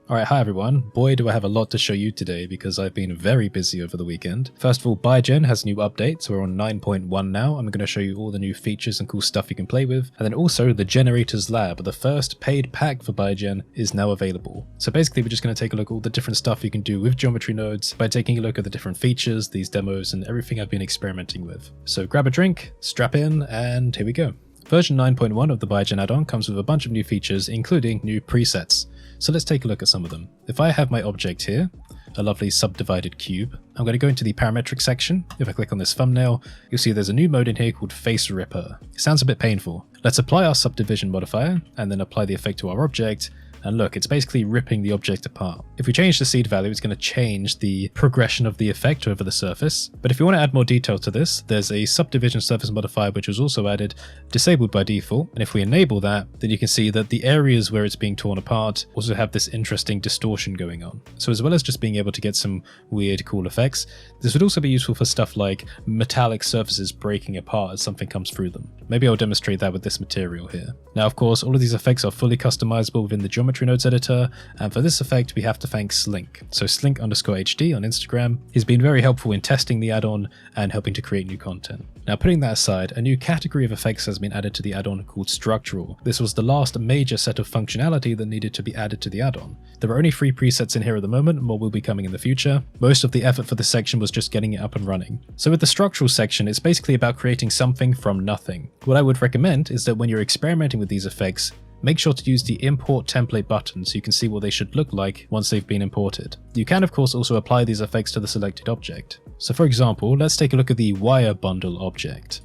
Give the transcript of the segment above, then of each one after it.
Alright, hi everyone. Boy, do I have a lot to show you today because I've been very busy over the weekend. First of all, bygen has new updates. We're on 9.1 now. I'm going to show you all the new features and cool stuff you can play with. And then also the Generators Lab, the first paid pack for bygen, is now available. So basically we're just going to take a look at all the different stuff you can do with geometry nodes by taking a look at the different features, these demos, and everything I've been experimenting with. So grab a drink, strap in, and here we go. Version 9.1 of the bygen add-on comes with a bunch of new features, including new presets. So let's take a look at some of them. If I have my object here, a lovely subdivided cube, I'm going to go into the parametric section. If I click on this thumbnail, you'll see there's a new mode in here called Face Ripper. It sounds a bit painful. Let's apply our subdivision modifier and then apply the effect to our object. And look, it's basically ripping the object apart. If we change the seed value, it's going to change the progression of the effect over the surface. But if you want to add more detail to this, there's a subdivision surface modifier which was also added, disabled by default. And if we enable that, then you can see that the areas where it's being torn apart also have this interesting distortion going on. So as well as just being able to get some weird, cool effects, this would also be useful for stuff like metallic surfaces breaking apart as something comes through them. Maybe I'll demonstrate that with this material here. Now, of course, all of these effects are fully customizable within the geometry nodes editor, and for this effect we have to thank Slink. So Slink_HD on Instagram. He's been very helpful in testing the add-on and helping to create new content. Now, putting that aside, a new category of effects has been added to the add-on called Structural. This was the last major set of functionality that needed to be added to the add-on. There are only 3 presets in here at the moment, more will be coming in the future. Most of the effort for this section was just getting it up and running. So with the Structural section, it's basically about creating something from nothing. What I would recommend is that when you're experimenting with these effects, make sure to use the import template button so you can see what they should look like once they've been imported. You can of course also apply these effects to the selected object. So for example, let's take a look at the wire bundle object.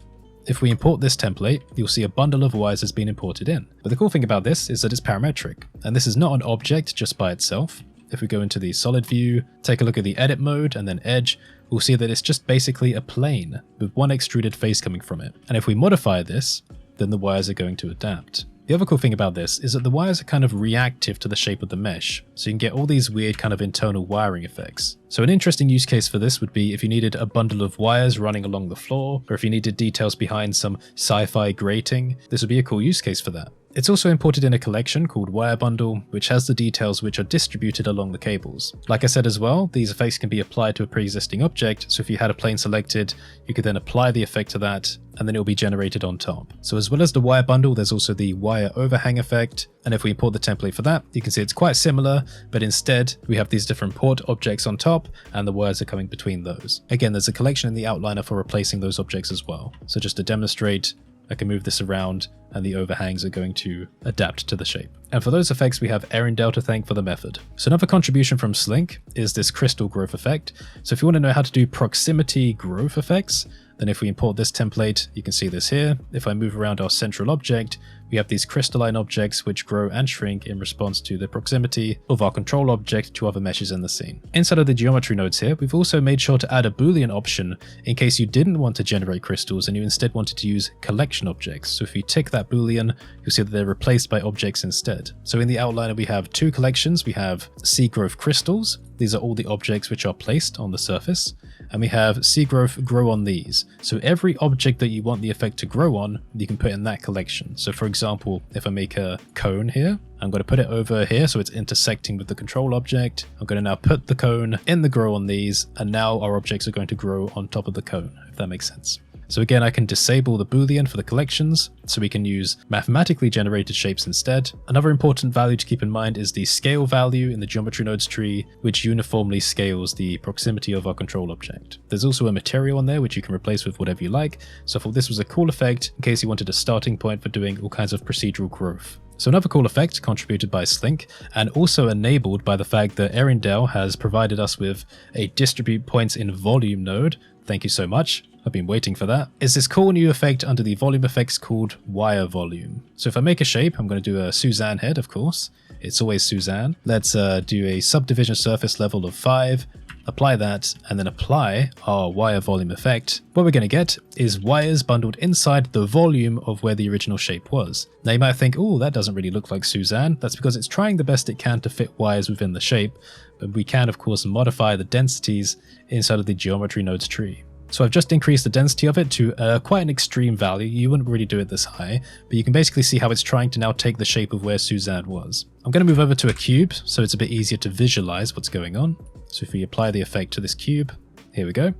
If we import this template, you'll see a bundle of wires has been imported in. But the cool thing about this is that it's parametric, and this is not an object just by itself. If we go into the solid view, take a look at the edit mode and then edge, we'll see that it's just basically a plane with one extruded face coming from it. And if we modify this, then the wires are going to adapt. The other cool thing about this is that the wires are kind of reactive to the shape of the mesh, so you can get all these weird kind of internal wiring effects. So an interesting use case for this would be if you needed a bundle of wires running along the floor, or if you needed details behind some sci-fi grating, this would be a cool use case for that. It's also imported in a collection called Wire Bundle, which has the details which are distributed along the cables. Like I said as well, these effects can be applied to a pre-existing object, so if you had a plane selected, you could then apply the effect to that, and then it will be generated on top. So as well as the Wire Bundle, there's also the Wire Overhang effect, and if we import the template for that, you can see it's quite similar, but instead we have these different port objects on top, and the wires are coming between those. Again, there's a collection in the outliner for replacing those objects as well. So just to demonstrate, I can move this around and the overhangs are going to adapt to the shape. And for those effects, we have Erindale to thank for the method. So another contribution from Slink is this crystal growth effect. So if you want to know how to do proximity growth effects, then if we import this template, you can see this here. If I move around our central object, we have these crystalline objects which grow and shrink in response to the proximity of our control object to other meshes in the scene. Inside of the geometry nodes here, we've also made sure to add a Boolean option in case you didn't want to generate crystals and you instead wanted to use collection objects. So if you tick that Boolean, you'll see that they're replaced by objects instead. So in the outliner, we have 2 collections. We have seed growth crystals. These are all the objects which are placed on the surface. And we have seed growth grow on these. So every object that you want the effect to grow on, you can put in that collection. So for example, if I make a cone here, I'm going to put it over here so it's intersecting with the control object. I'm going to now put the cone in the grow on these, and now our objects are going to grow on top of the cone, if that makes sense. So again, I can disable the Boolean for the collections, so we can use mathematically generated shapes instead. Another important value to keep in mind is the scale value in the geometry nodes tree, which uniformly scales the proximity of our control object. There's also a material on there which you can replace with whatever you like, so I thought this was a cool effect in case you wanted a starting point for doing all kinds of procedural growth. So another cool effect contributed by Slink, and also enabled by the fact that Erindale has provided us with a distribute points in volume node. Thank you so much. I've been waiting for that. Is this cool new effect under the volume effects called Wire Volume. So if I make a shape, I'm going to do a Suzanne head, of course. It's always Suzanne. Let's do a subdivision surface level of 5. Apply that, and then apply our wire volume effect. What we're going to get is wires bundled inside the volume of where the original shape was. Now you might think, oh, that doesn't really look like Suzanne. That's because it's trying the best it can to fit wires within the shape, but we can of course modify the densities inside of the geometry nodes tree. So I've just increased the density of it to quite an extreme value. You wouldn't really do it this high, but you can basically see how it's trying to now take the shape of where Suzanne was. I'm going to move over to a cube so it's a bit easier to visualize what's going on. So if we apply the effect to this cube, here we go.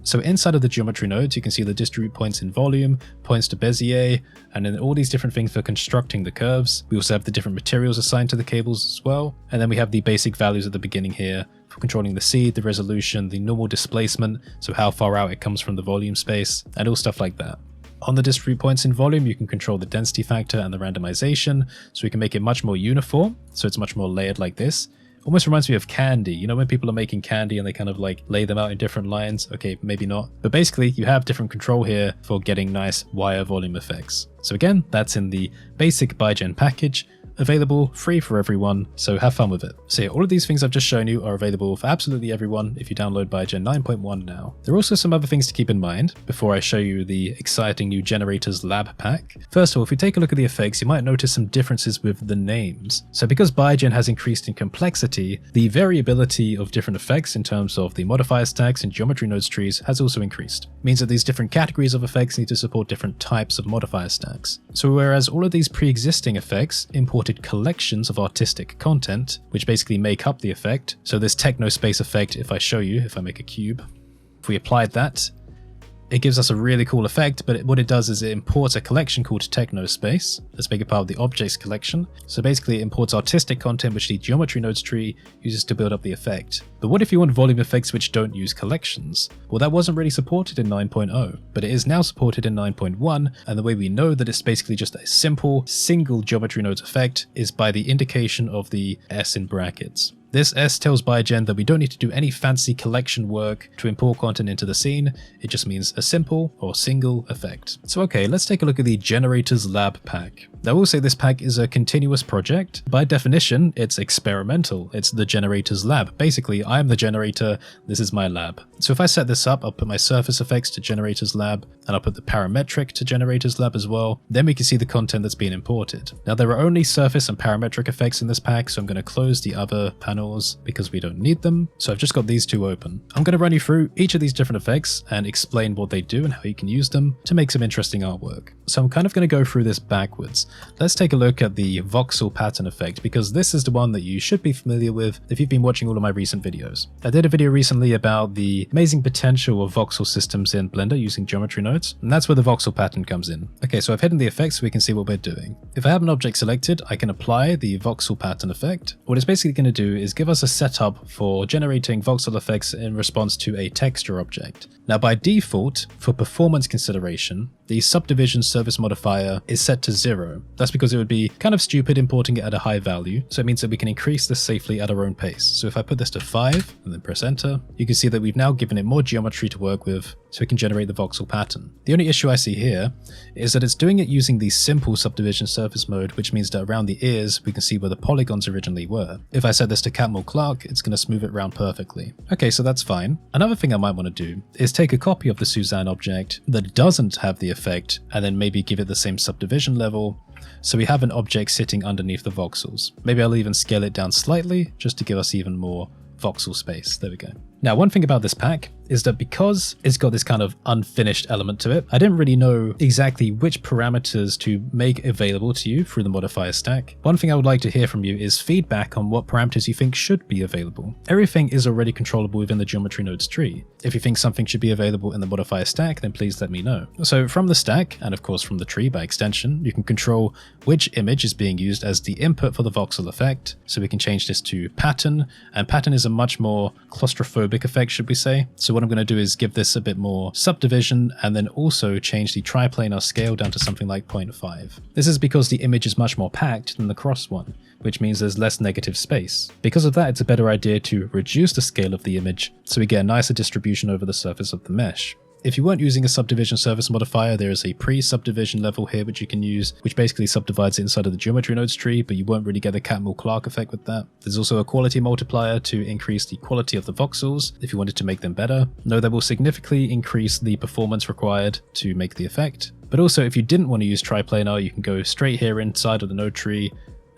So inside of the geometry nodes, you can see the distribute points in volume, points to Bezier, and then all these different things for constructing the curves. We also have the different materials assigned to the cables as well. And then we have the basic values at the beginning here for controlling the seed, the resolution, the normal displacement, so how far out it comes from the volume space, and all stuff like that. On the distribute points in volume, you can control the density factor and the randomization, so we can make it much more uniform, so it's much more layered like this. Almost reminds me of candy. You know when people are making candy and they kind of like lay them out in different lines? Okay, maybe not. But basically, you have different control here for getting nice wire volume effects. So again, that's in the basic bygen package. Available, free for everyone, so have fun with it. So yeah, all of these things I've just shown you are available for absolutely everyone if you download bygen 9.1 now. There are also some other things to keep in mind before I show you the exciting new Generators Lab pack. First of all, if we take a look at the effects, you might notice some differences with the names. So because bygen has increased in complexity, the variability of different effects in terms of the modifier stacks and geometry nodes trees has also increased. It means that these different categories of effects need to support different types of modifier stacks. So whereas all of these pre-existing effects imported collections of artistic content, which basically make up the effect. So this techno space effect, if I show you, if I make a cube, if we applied that, it gives us a really cool effect, but what it does is it imports a collection called Techno Space. Let's make it part of the objects collection. So basically it imports artistic content which the geometry nodes tree uses to build up the effect. But what if you want volume effects which don't use collections? Well, that wasn't really supported in 9.0, but it is now supported in 9.1, and the way we know that it's basically just a simple single geometry nodes effect is by the indication of the S in brackets. This S tells bygen that we don't need to do any fancy collection work to import content into the scene, it just means a simple or single effect. So okay, let's take a look at the Generators Lab pack. Now I will say this pack is a continuous project. By definition, it's experimental. It's the Generators Lab. Basically, I'm the generator, this is my lab. So if I set this up, I'll put my surface effects to Generators Lab, and I'll put the parametric to Generators Lab as well. Then we can see the content that's been imported. Now there are only surface and parametric effects in this pack, so I'm going to close the other panels because we don't need them. So I've just got these two open. I'm going to run you through each of these different effects and explain what they do and how you can use them to make some interesting artwork. So I'm kind of going to go through this backwards. Let's take a look at the Voxel pattern effect, because this is the one that you should be familiar with if you've been watching all of my recent videos. I did a video recently about the amazing potential of voxel systems in Blender using geometry nodes, and that's where the voxel pattern comes in. Okay, so I've hidden the effect so we can see what we're doing. If I have an object selected, I can apply the voxel pattern effect. What it's basically going to do is give us a setup for generating voxel effects in response to a texture object. Now by default, for performance consideration, the subdivision surface modifier is set to 0. That's because it would be kind of stupid importing it at a high value, so it means that we can increase this safely at our own pace. So if I put this to 5 and then press enter, you can see that we've now given it more geometry to work with so we can generate the voxel pattern. The only issue I see here is that it's doing it using the simple subdivision surface mode, which means that around the ears we can see where the polygons originally were. If I set this to Catmull Clark, it's going to smooth it around perfectly. Okay, so that's fine. Another thing I might want to do is take a copy of the Suzanne object that doesn't have the effect and then maybe give it the same subdivision level, so we have an object sitting underneath the voxels. Maybe I'll even scale it down slightly just to give us even more voxel space. There we go. Now, one thing about this pack is that because it's got this kind of unfinished element to it, I didn't really know exactly which parameters to make available to you through the modifier stack. One thing I would like to hear from you is feedback on what parameters you think should be available. Everything is already controllable within the geometry nodes tree. If you think something should be available in the modifier stack, then please let me know. So from the stack, and of course from the tree by extension, you can control which image is being used as the input for the voxel effect. So we can change this to pattern, and pattern is a much more claustrophobic effect, should we say. So what I'm going to do is give this a bit more subdivision and then also change the triplanar scale down to something like 0.5. This is because the image is much more packed than the cross one, which means there's less negative space. Because of that, it's a better idea to reduce the scale of the image so we get a nicer distribution over the surface of the mesh. If you weren't using a subdivision surface modifier, there is a pre-subdivision level here which you can use, which basically subdivides it inside of the geometry nodes tree, but you won't really get the Catmull Clark effect with that. There's also a quality multiplier to increase the quality of the voxels if you wanted to make them better. No, that will significantly increase the performance required to make the effect. But also, if you didn't want to use triplanar, you can go straight here inside of the node tree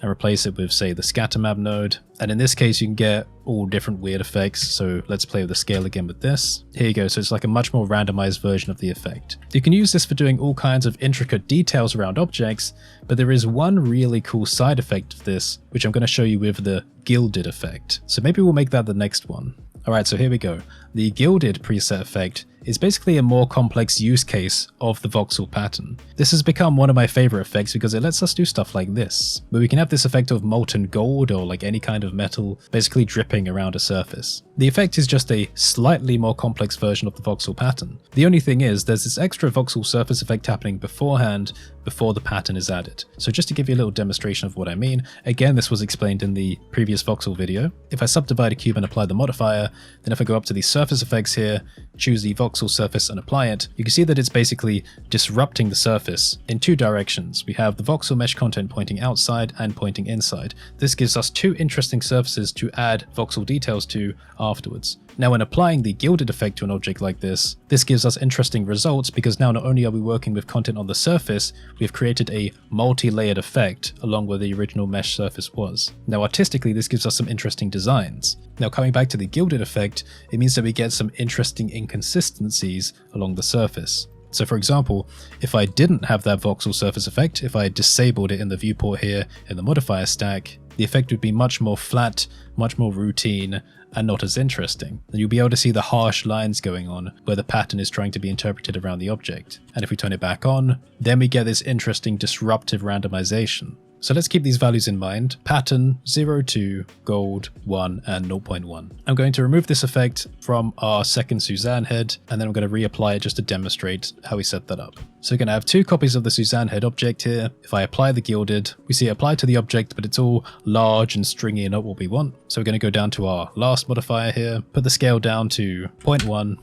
and replace it with, say, the scatter map node. And in this case, you can get all different weird effects. So let's play with the scale again with this. Here you go. So it's like a much more randomized version of the effect. You can use this for doing all kinds of intricate details around objects, but there is one really cool side effect of this, which I'm going to show you with the gilded effect. So maybe we'll make that the next one. Alright, so here we go. The gilded preset effect is basically a more complex use case of the voxel pattern. This has become one of my favorite effects because it lets us do stuff like this, where we can have this effect of molten gold or like any kind of metal basically dripping around a surface. The effect is just a slightly more complex version of the voxel pattern. The only thing is there's this extra voxel surface effect happening beforehand before the pattern is added. So just to give you a little demonstration of what I mean, again this was explained in the previous voxel video. If I subdivide a cube and apply the modifier, then if I go up to the surface effects here, choose the voxel surface and apply it, you can see that it's basically disrupting the surface in two directions. We have the voxel mesh content pointing outside and pointing inside. This gives us two interesting surfaces to add voxel details to afterwards. Now when applying the gilded effect to an object like this gives us interesting results because now not only are we working with content on the surface, we've created a multi-layered effect along where the original mesh surface was. Now artistically this gives us some interesting designs. Now coming back to the gilded effect, it means that we get some interesting inconsistencies along the surface. So for example, if I didn't have that voxel surface effect, if I disabled it in the viewport here in the modifier stack, the effect would be much more flat, much more routine, and not as interesting. And you'll be able to see the harsh lines going on where the pattern is trying to be interpreted around the object. And if we turn it back on, then we get this interesting disruptive randomization. So let's keep these values in mind. Pattern 0, 2, gold, 1, and 0.1. I'm going to remove this effect from our second Suzanne head, and then I'm going to reapply it just to demonstrate how we set that up. So we're going to have two copies of the Suzanne head object here. If I apply the gilded, we see it applied to the object, but it's all large and stringy and not what we want. So we're going to go down to our last modifier here, put the scale down to 0.1.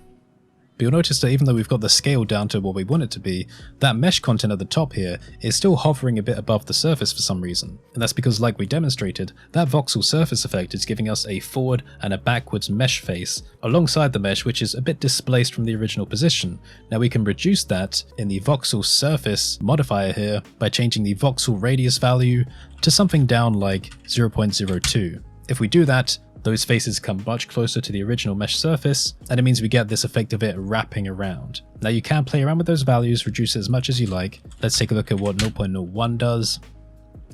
But you'll notice that even though we've got the scale down to what we want it to be, that mesh content at the top here is still hovering a bit above the surface for some reason. And that's because, like we demonstrated, that voxel surface effect is giving us a forward and a backwards mesh face alongside the mesh, which is a bit displaced from the original position. Now we can reduce that in the voxel surface modifier here by changing the voxel radius value to something down like 0.02. If we do that, those faces come much closer to the original mesh surface, and it means we get this effect of it wrapping around. Now you can play around with those values, reduce it as much as you like. Let's take a look at what 0.01 does.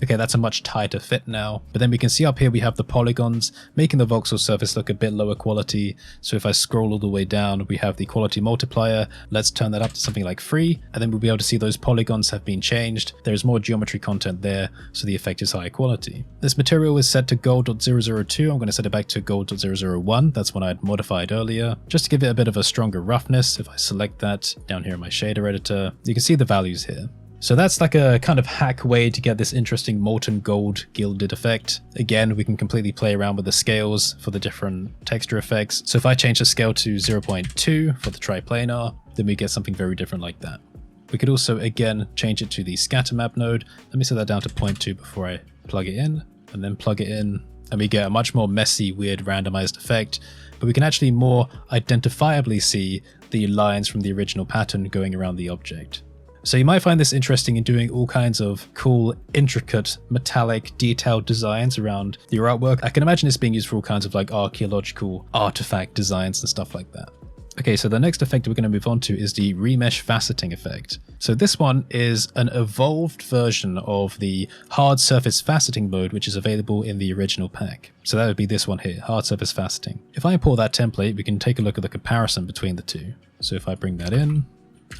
Okay, that's a much tighter fit now, but then we can see up here we have the polygons, making the voxel surface look a bit lower quality. So if I scroll all the way down, we have the quality multiplier. Let's turn that up to something like 3, and then we'll be able to see those polygons have been changed. There's more geometry content there, so the effect is higher quality. This material is set to gold.002. I'm going to set it back to gold.001. That's one I'd modified earlier, just to give it a bit of a stronger roughness. If I select that down here in my shader editor, you can see the values here. So that's like a kind of hack way to get this interesting molten gold gilded effect. Again, we can completely play around with the scales for the different texture effects. So if I change the scale to 0.2 for the triplanar, then we get something very different like that. We could also, again, change it to the scatter map node. Let me set that down to 0.2 before I plug it in, and then plug it in, and we get a much more messy, weird randomized effect, but we can actually more identifiably see the lines from the original pattern going around the object. So you might find this interesting in doing all kinds of cool, intricate, metallic, detailed designs around your artwork. I can imagine this being used for all kinds of like archaeological artifact designs and stuff like that. Okay, so the next effect we're going to move on to is the Remesh Faceting effect. So this one is an evolved version of the hard surface faceting mode, which is available in the original pack. So that would be this one here, hard surface faceting. If I import that template, we can take a look at the comparison between the two. So if I bring that in,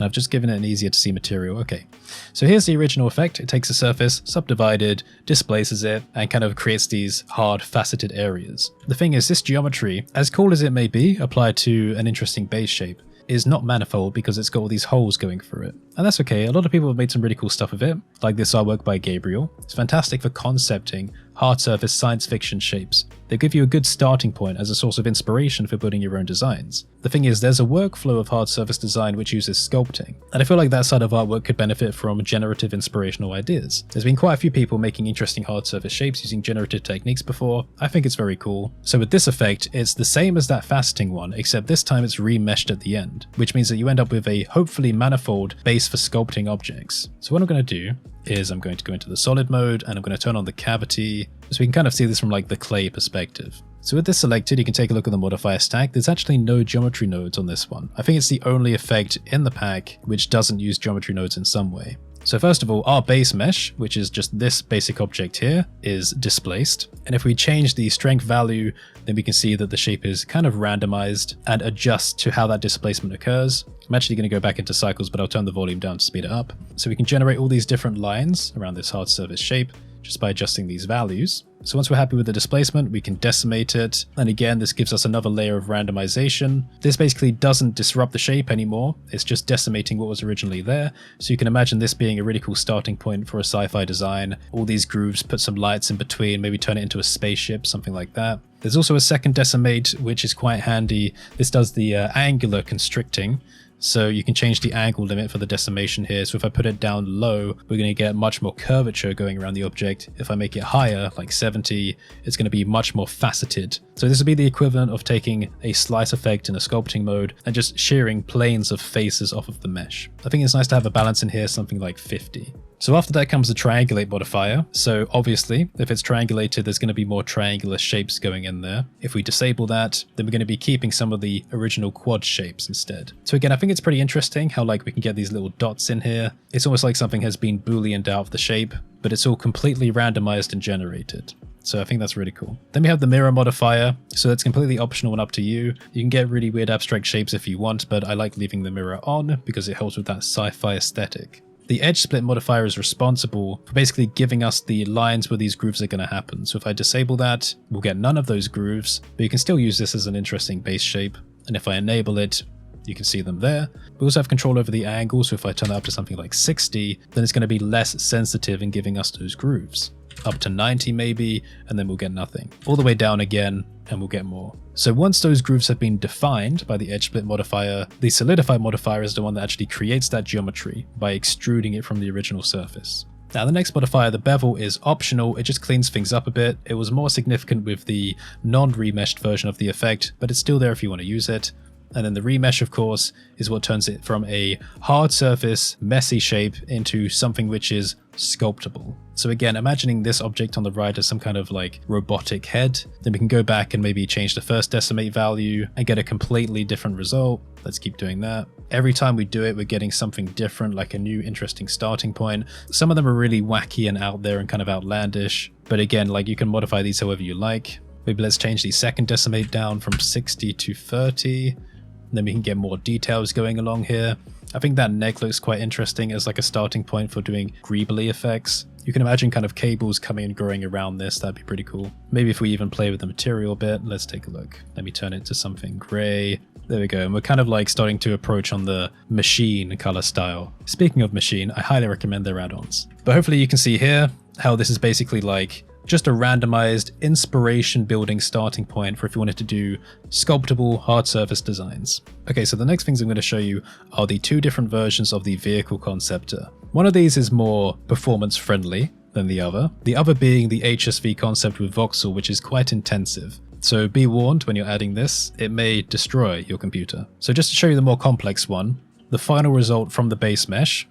I've just given it an easier to see material. Okay, so here's the original effect. It takes a surface, subdivided, displaces it, and kind of creates these hard faceted areas. The thing is, this geometry, as cool as it may be, applied to an interesting base shape, is not manifold because it's got all these holes going through it. And that's okay, a lot of people have made some really cool stuff of it, like this artwork by Gabriel. It's fantastic for concepting hard surface science fiction shapes. They give you a good starting point as a source of inspiration for building your own designs. The thing is, there's a workflow of hard surface design which uses sculpting, and I feel like that side of artwork could benefit from generative inspirational ideas. There's been quite a few people making interesting hard surface shapes using generative techniques before. I think it's very cool. So with this effect, it's the same as that faceting one, except this time it's remeshed at the end, which means that you end up with a hopefully manifold base for sculpting objects. So what I'm going to do is I'm going to go into the solid mode and I'm going to turn on the cavity so we can kind of see this from like the clay perspective. So with this selected, you can take a look at the modifier stack. There's actually no geometry nodes on this one. I think it's the only effect in the pack which doesn't use geometry nodes in some way. So first of all, our base mesh, which is just this basic object here, is displaced. And if we change the strength value, then we can see that the shape is kind of randomized and adjusts to how that displacement occurs. I'm actually going to go back into cycles, but I'll turn the volume down to speed it up. So we can generate all these different lines around this hard surface shape just by adjusting these values. So once we're happy with the displacement, we can decimate it. And again, this gives us another layer of randomization. This basically doesn't disrupt the shape anymore. It's just decimating what was originally there. So you can imagine this being a really cool starting point for a sci-fi design. All these grooves, put some lights in between, maybe turn it into a spaceship, something like that. There's also a second decimate, which is quite handy. This does the angular constricting. So you can change the angle limit for the decimation here. So if I put it down low, we're going to get much more curvature going around the object. If I make it higher, like 70, it's going to be much more faceted. So this would be the equivalent of taking a slice effect in a sculpting mode and just shearing planes of faces off of the mesh. I think it's nice to have a balance in here, something like 50. So after that comes the triangulate modifier. So obviously, if it's triangulated, there's going to be more triangular shapes going in there. If we disable that, then we're going to be keeping some of the original quad shapes instead. So again, I think it's pretty interesting how like we can get these little dots in here. It's almost like something has been booleaned out of the shape, but it's all completely randomized and generated. So I think that's really cool. Then we have the mirror modifier. So that's completely optional and up to you. You can get really weird abstract shapes if you want, but I like leaving the mirror on because it helps with that sci-fi aesthetic. The edge split modifier is responsible for basically giving us the lines where these grooves are going to happen. So if I disable that, we'll get none of those grooves, but you can still use this as an interesting base shape. And if I enable it, you can see them there. We also have control over the angle, so if I turn that up to something like 60, then it's going to be less sensitive in giving us those grooves. Up to 90 maybe, and then we'll get nothing. All the way down again, and we'll get more. So once those grooves have been defined by the edge split modifier, the solidify modifier is the one that actually creates that geometry by extruding it from the original surface. Now the next modifier, the bevel, is optional. It just cleans things up a bit. It was more significant with the non-remeshed version of the effect, but it's still there if you want to use it. And then the remesh, of course, is what turns it from a hard surface, messy shape into something which is sculptable. So again, imagining this object on the right as some kind of like robotic head, then we can go back and maybe change the first decimate value and get a completely different result. Let's keep doing that. Every time we do it, we're getting something different, like a new interesting starting point. Some of them are really wacky and out there and kind of outlandish. But again, like you can modify these however you like. Maybe let's change the second decimate down from 60 to 30. Then we can get more details going along here. I think that neck looks quite interesting as like a starting point for doing greebly effects. You can imagine kind of cables coming and growing around this. That'd be pretty cool. Maybe if we even play with the material a bit, let's take a look. Let me turn it to something gray. There we go. And we're kind of like starting to approach on the machine color style. Speaking of machine, I highly recommend their add-ons. But hopefully you can see here how this is basically like just a randomized inspiration building starting point for if you wanted to do sculptable hard surface designs. Okay, so the next things I'm going to show you are the two different versions of the vehicle conceptor. One of these is more performance friendly than the other being the HSV concept with Voxel, which is quite intensive. So be warned when you're adding this, it may destroy your computer. So just to show you the more complex one, the final result from the base mesh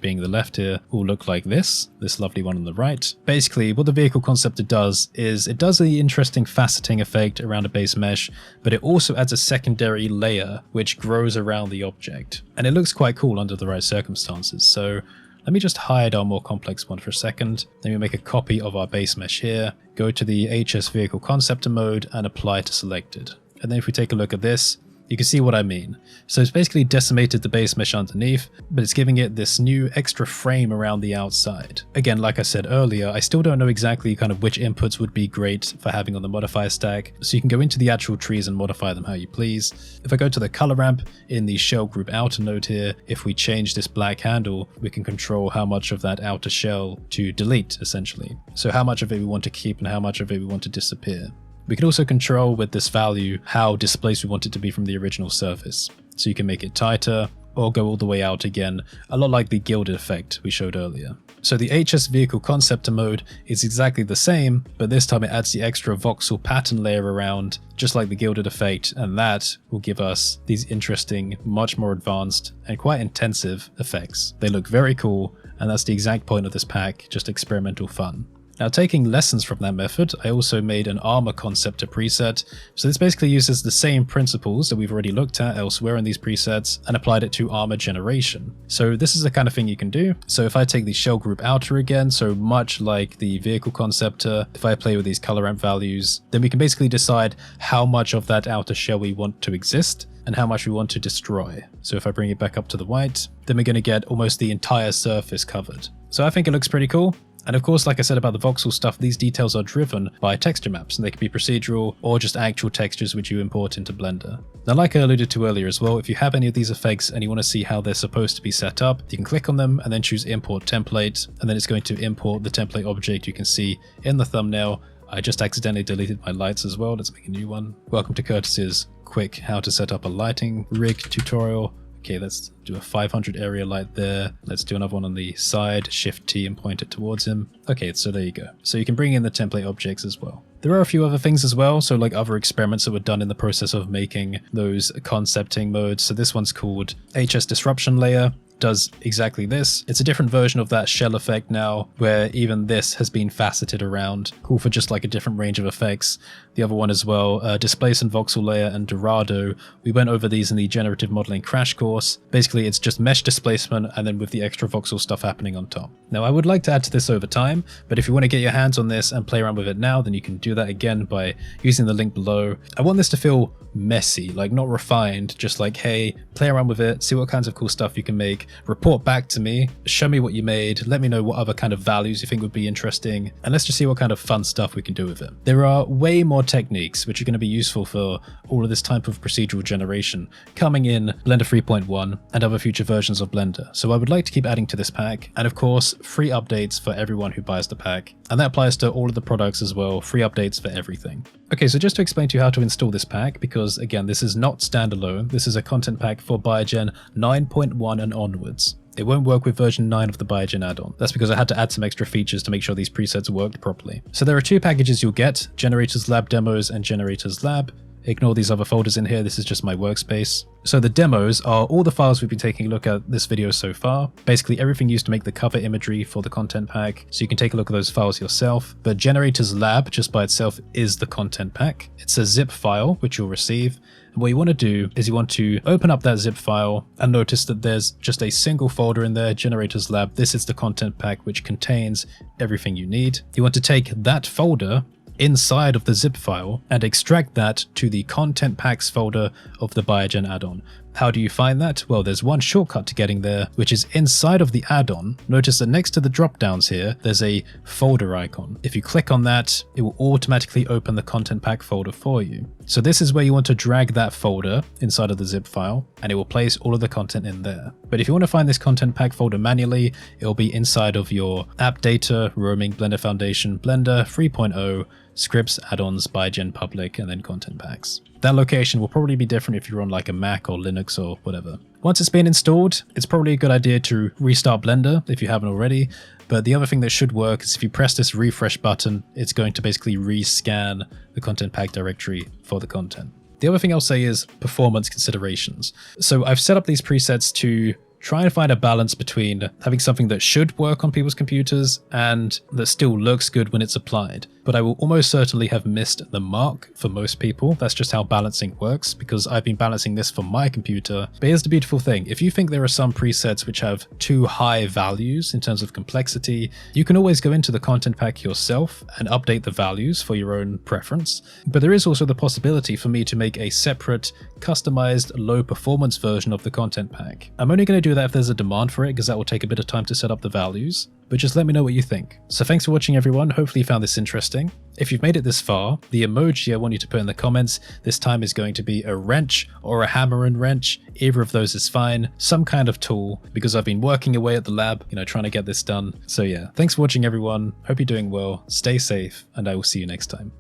being the left here, will look like this lovely one on the right. Basically, what the vehicle conceptor does is it does the interesting faceting effect around a base mesh, but it also adds a secondary layer which grows around the object. And it looks quite cool under the right circumstances. So let me just hide our more complex one for a second. Then we make a copy of our base mesh here, go to the HS vehicle conceptor mode and apply to selected. And then if we take a look at this, you can see what I mean. So it's basically decimated the base mesh underneath, but it's giving it this new extra frame around the outside. Again, like I said earlier, I still don't know exactly kind of which inputs would be great for having on the modifier stack, so you can go into the actual trees and modify them how you please. If I go to the color ramp in the shell group outer node here, if we change this black handle, we can control how much of that outer shell to delete, essentially. So how much of it we want to keep and how much of it we want to disappear. We can also control with this value how displaced we want it to be from the original surface. So you can make it tighter or go all the way out again, a lot like the gilded effect we showed earlier. So the HS vehicle conceptor mode is exactly the same, but this time it adds the extra voxel pattern layer around, just like the gilded effect, and that will give us these interesting, much more advanced and quite intensive effects. They look very cool, and that's the exact point of this pack, just experimental fun. Now, taking lessons from that method, I also made an armor conceptor preset. So this basically uses the same principles that we've already looked at elsewhere in these presets and applied it to armor generation. So this is the kind of thing you can do. So if I take the shell group outer again, so much like the vehicle conceptor, if I play with these color ramp values, then we can basically decide how much of that outer shell we want to exist and how much we want to destroy. So if I bring it back up to the white, then we're going to get almost the entire surface covered. So I think it looks pretty cool. And of course, like I said about the voxel stuff, these details are driven by texture maps, and they can be procedural or just actual textures which you import into Blender. Now, like I alluded to earlier as well, if you have any of these effects and you want to see how they're supposed to be set up, you can click on them and then choose Import Template, and then it's going to import the template object you can see in the thumbnail. I just accidentally deleted my lights as well. Let's make a new one. Welcome to Curtis's quick how to set up a lighting rig tutorial. Okay, let's do a 500 area light there. Let's do another one on the side, Shift T and point it towards him. Okay, so there you go. So you can bring in the template objects as well. There are a few other things as well, so like other experiments that were done in the process of making those concepting modes. So this one's called HS Disruption Layer. Does exactly this. It's a different version of that shell effect now, where even this has been faceted around. Cool for just like a different range of effects. The other one as well, Displace and Voxel Layer and Dorado. We went over these in the generative modeling crash course. Basically, it's just mesh displacement and then with the extra voxel stuff happening on top. Now, I would like to add to this over time, but if you want to get your hands on this and play around with it now, then you can do that again by using the link below. I want this to feel messy, like not refined, just like, hey, play around with it, see what kinds of cool stuff you can make, report back to me, show me what you made, let me know what other kind of values you think would be interesting, and let's just see what kind of fun stuff we can do with it. There are way more techniques which are going to be useful for all of this type of procedural generation coming in Blender 3.1 and other future versions of Blender, so I would like to keep adding to this pack, and of course free updates for everyone who buys the pack, and that applies to all of the products as well, free updates for everything. Okay, so just to explain to you how to install this pack, because again, this is not standalone, this is a content pack for bygen 9.1 and onwards. It won't work with version 9 of the bygen add-on. That's because I had to add some extra features to make sure these presets worked properly. So there are two packages you'll get, Generators Lab Demos and Generators Lab. Ignore these other folders in here, this is just my workspace. So the demos are all the files we've been taking a look at this video so far. Basically everything used to make the cover imagery for the content pack, so you can take a look at those files yourself. But Generators Lab, just by itself, is the content pack. It's a zip file, which you'll receive. And what you want to do is you want to open up that zip file and notice that there's just a single folder in there, Generators Lab. This is the content pack which contains everything you need. You want to take that folder inside of the zip file and extract that to the content packs folder of the bygen add-on. How do you find that? Well, there's one shortcut to getting there, which is inside of the add-on. Notice that next to the drop downs here, there's a folder icon. If you click on that, it will automatically open the content pack folder for you. So this is where you want to drag that folder inside of the zip file, and it will place all of the content in there. But if you want to find this content pack folder manually, it will be inside of your app data, roaming, Blender Foundation, Blender 3.0, scripts, add-ons, bygen public, and then content packs. That location will probably be different if you're on like a Mac or Linux or whatever. Once it's been installed, it's probably a good idea to restart Blender if you haven't already. But the other thing that should work is if you press this refresh button, it's going to basically rescan the content pack directory for the content. The other thing I'll say is performance considerations. So I've set up these presets to try and find a balance between having something that should work on people's computers and that still looks good when it's applied. But I will almost certainly have missed the mark for most people. That's just how balancing works, because I've been balancing this for my computer. But here's the beautiful thing. If you think there are some presets which have too high values in terms of complexity, you can always go into the content pack yourself and update the values for your own preference. But there is also the possibility for me to make a separate, customized, low performance version of the content pack. I'm only going to do that if there's a demand for it, because that will take a bit of time to set up the values. But just let me know what you think. So thanks for watching everyone, hopefully you found this interesting. If you've made it this far, the emoji I want you to put in the comments this time is going to be a wrench or a hammer and wrench. Either of those is fine, some kind of tool, because I've been working away at the lab, trying to get this done. So yeah, thanks for watching everyone, hope you're doing well, stay safe, and I will see you next time.